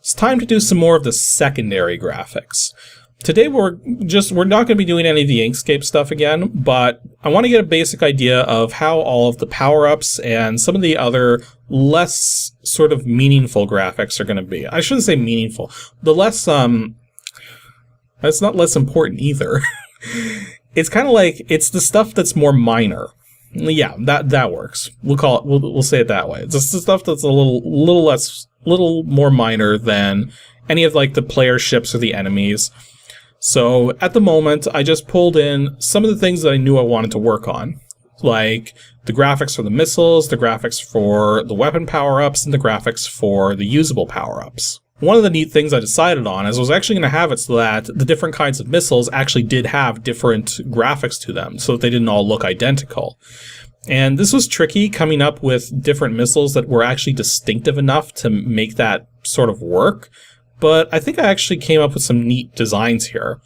It's time to do some more of the secondary graphics. Today we're not going to be doing any of the Inkscape stuff again, but I want to get a basic idea of how all of the power-ups and some of the other less sort of meaningful graphics are going to be. I shouldn't say meaningful. The less, that's not less important either. It's kind of like, it's the stuff that's more minor. Yeah, that works. We'll say it that way. It's just the stuff that's a little more minor than any of like the player ships or the enemies. So at the moment, I just pulled in some of the things that I knew I wanted to work on, like the graphics for the missiles, the graphics for the weapon power-ups, and the graphics for the usable power-ups. One of the neat things I decided on is I was actually going to have it so that the different kinds of missiles actually did have different graphics to them, so that they didn't all look identical. And this was tricky, coming up with different missiles that were actually distinctive enough to make that sort of work. But I think I actually came up with some neat designs here.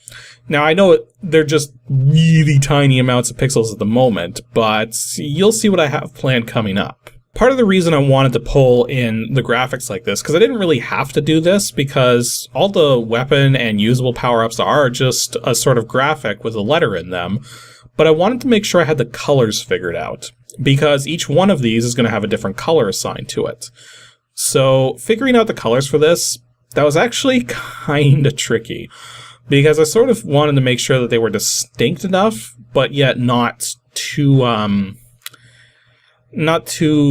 Now, I know they're just really tiny amounts of pixels at the moment, but you'll see what I have planned coming up. Part of the reason I wanted to pull in the graphics like this, because I didn't really have to do this, because all the weapon and usable power-ups are just a sort of graphic with a letter in them, but I wanted to make sure I had the colors figured out, because each one of these is going to have a different color assigned to it. So figuring out the colors for this, that was actually kind of tricky, because I sort of wanted to make sure that they were distinct enough, but yet not too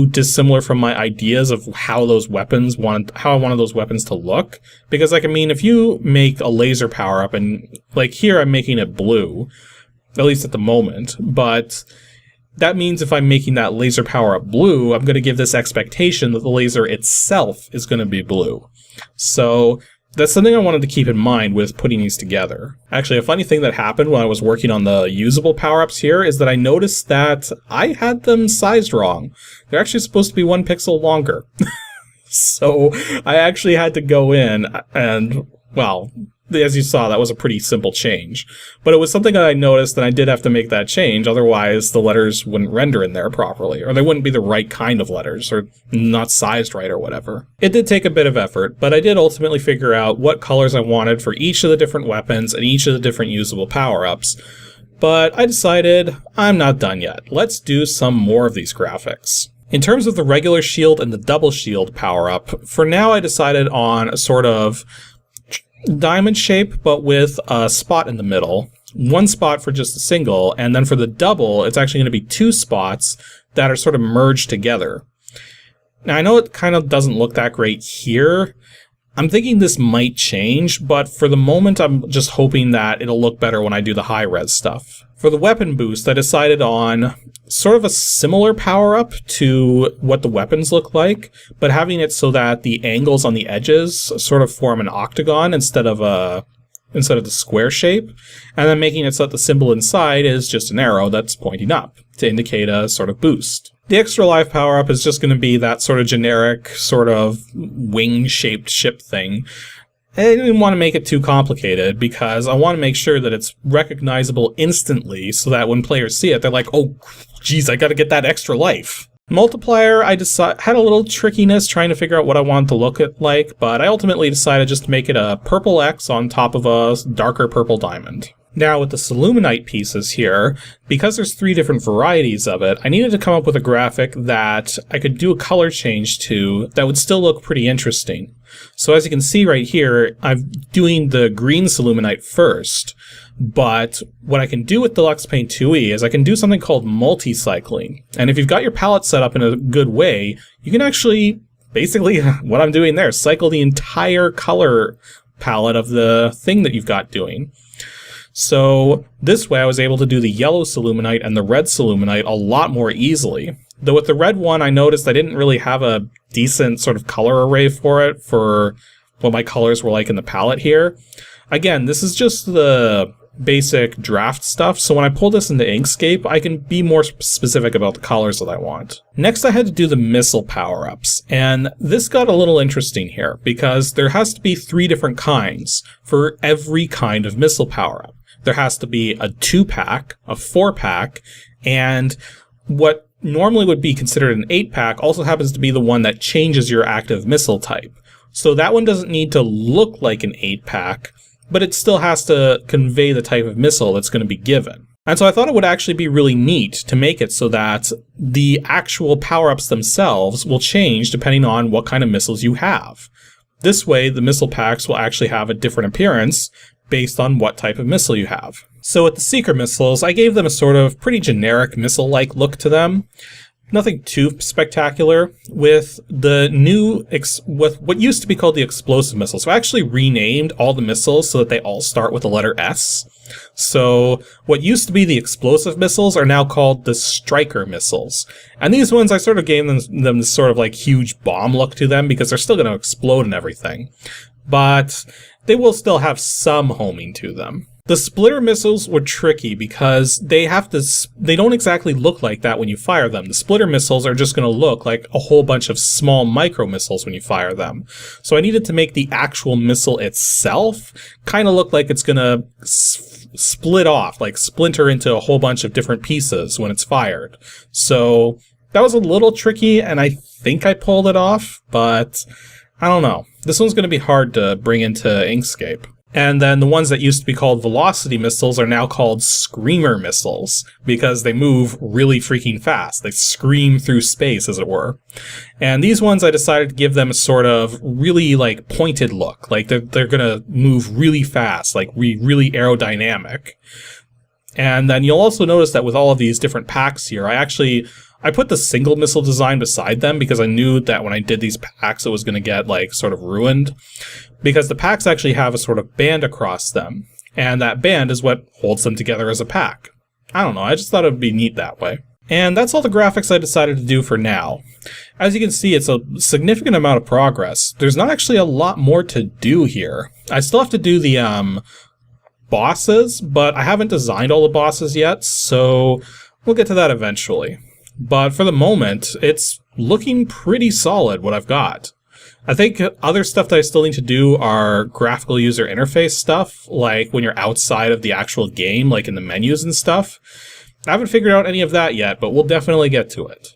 dissimilar from my ideas of how I wanted those weapons to look. Because, like, I mean, if you make a laser power-up, and, like, here I'm making it blue, at least at the moment, but that means if I'm making that laser power-up blue, I'm going to give this expectation that the laser itself is going to be blue. So that's something I wanted to keep in mind with putting these together. Actually, a funny thing that happened when I was working on the usable power-ups here is that I noticed that I had them sized wrong. They're actually supposed to be 1 pixel longer. So I actually had to go in and, well, as you saw, that was a pretty simple change. But it was something that I noticed, and I did have to make that change, otherwise the letters wouldn't render in there properly, or they wouldn't be the right kind of letters, or not sized right or whatever. It did take a bit of effort, but I did ultimately figure out what colors I wanted for each of the different weapons and each of the different usable power-ups. But I decided, I'm not done yet. Let's do some more of these graphics. In terms of the regular shield and the double shield power-up, for now I decided on a sort of diamond shape, but with a spot in the middle. 1 spot for just a single, and then for the double, it's actually going to be 2 spots that are sort of merged together. Now, I know it kind of doesn't look that great here. I'm thinking this might change, but for the moment, I'm just hoping that it'll look better when I do the high-res stuff. For the weapon boost, I decided on sort of a similar power-up to what the weapons look like, but having it so that the angles on the edges sort of form an octagon instead of the square shape, and then making it so that the symbol inside is just an arrow that's pointing up to indicate a sort of boost. The extra life power-up is just going to be that sort of generic, sort of wing-shaped ship thing. I didn't want to make it too complicated because I want to make sure that it's recognizable instantly so that when players see it, they're like, oh, geez, I gotta get that extra life. Multiplier, I had a little trickiness trying to figure out what I wanted to look like, but I ultimately decided just to make it a purple X on top of a darker purple diamond. Now with the Soluminite pieces here, because there's 3 different varieties of it, I needed to come up with a graphic that I could do a color change to that would still look pretty interesting. So as you can see right here, I'm doing the green Soluminite first, but what I can do with Deluxe Paint 2e is I can do something called multi-cycling. And if you've got your palette set up in a good way, you can actually, basically what I'm doing there, cycle the entire color palette of the thing that you've got doing. So this way I was able to do the yellow Soluminite and the red Soluminite a lot more easily. Though with the red one, I noticed I didn't really have a decent sort of color array for it, for what my colors were like in the palette here. Again, this is just the basic draft stuff, so when I pull this into Inkscape, I can be more specific about the colors that I want. Next, I had to do the missile power-ups, and this got a little interesting here, because there has to be 3 different kinds for every kind of missile power-up. There has to be a 2-pack, a 4-pack, and what normally would be considered an 8-pack also happens to be the one that changes your active missile type. So that one doesn't need to look like an 8-pack, but it still has to convey the type of missile that's going to be given. And so I thought it would actually be really neat to make it so that the actual power-ups themselves will change depending on what kind of missiles you have. This way, the missile packs will actually have a different appearance based on what type of missile you have. So with the Seeker missiles, I gave them a sort of pretty generic missile-like look to them. Nothing too spectacular. With the new, with what used to be called the explosive missiles, so I actually renamed all the missiles so that they all start with the letter S. So what used to be the explosive missiles are now called the Striker missiles. And these ones, I sort of gave them this sort of like huge bomb look to them because they're still going to explode and everything. But they will still have some homing to them. The splitter missiles were tricky because they don't exactly look like that when you fire them. The splitter missiles are just going to look like a whole bunch of small micro missiles when you fire them. So I needed to make the actual missile itself kind of look like it's going to split off, like splinter into a whole bunch of different pieces when it's fired. So that was a little tricky, and I think I pulled it off, but I don't know. This one's going to be hard to bring into Inkscape. And then the ones that used to be called velocity missiles are now called screamer missiles because they move really freaking fast. They scream through space, as it were. And these ones, I decided to give them a sort of really like pointed look. Like they're gonna move really fast, like really aerodynamic. And then you'll also notice that with all of these different packs here, I put the single missile design beside them because I knew that when I did these packs, it was going to get like sort of ruined. Because the packs actually have a sort of band across them, and that band is what holds them together as a pack. I don't know, I just thought it would be neat that way. And that's all the graphics I decided to do for now. As you can see, it's a significant amount of progress. There's not actually a lot more to do here. I still have to do the bosses, but I haven't designed all the bosses yet, so we'll get to that eventually. But for the moment, it's looking pretty solid, what I've got. I think other stuff that I still need to do are graphical user interface stuff, like when you're outside of the actual game, like in the menus and stuff. I haven't figured out any of that yet, but we'll definitely get to it.